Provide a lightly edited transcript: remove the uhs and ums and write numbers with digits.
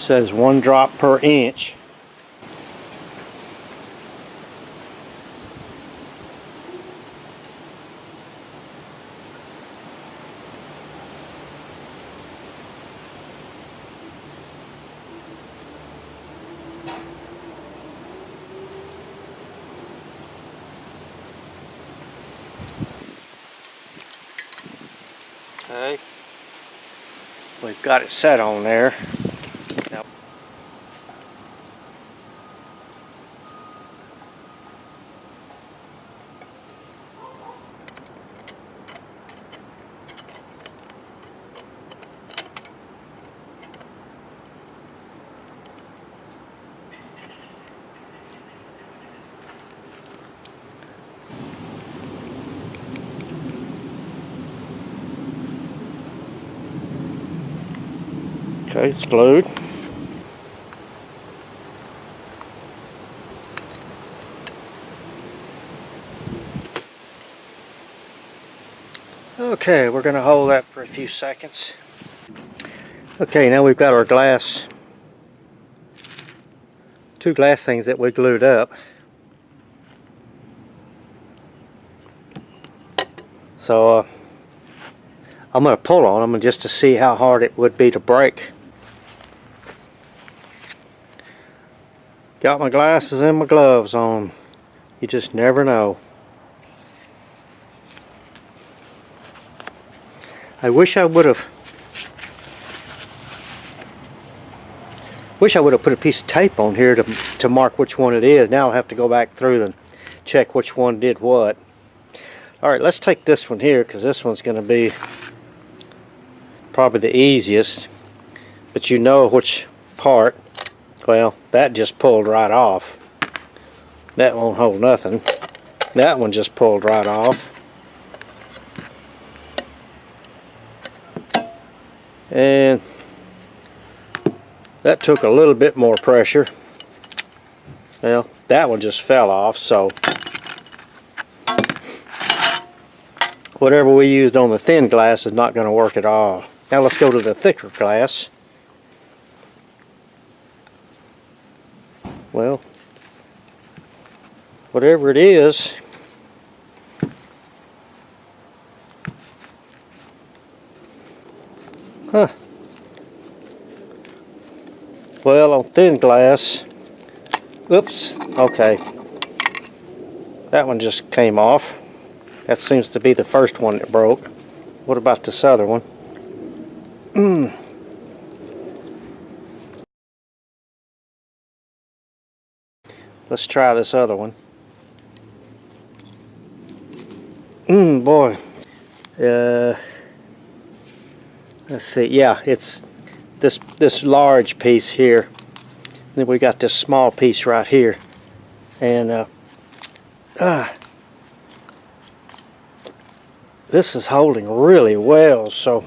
says 1 drop per inch. Okay, we've got it set on there. Now, okay, it's glued. Okay, we're going to hold that for a few seconds. Okay, now we've got our glass, 2 glass things that we glued up. So I'm going to pull on them just to see how hard it would be to break. Got my glasses and my gloves on. You just never know. I wish I would have put a piece of tape on here to mark which one it is. Now I'll have to go back through and check which one did what. Alright, let's take this one here, because this one's going to be probably the easiest. But you know which part. Well, that just pulled right off. That won't hold nothing. That one just pulled right off. And that took a little bit more pressure. Well, that one just fell off, so whatever we used on the thin glass is not going to work at all. Now let's go to the thicker glass. Well, whatever it is, well, on thin glass, oops, okay, that one just came off. That seems to be the first one that broke. What about this other one? Let's try this other one. Boy. Let's see. Yeah, it's this large piece here. Then we got this small piece right here. And this is holding really well, so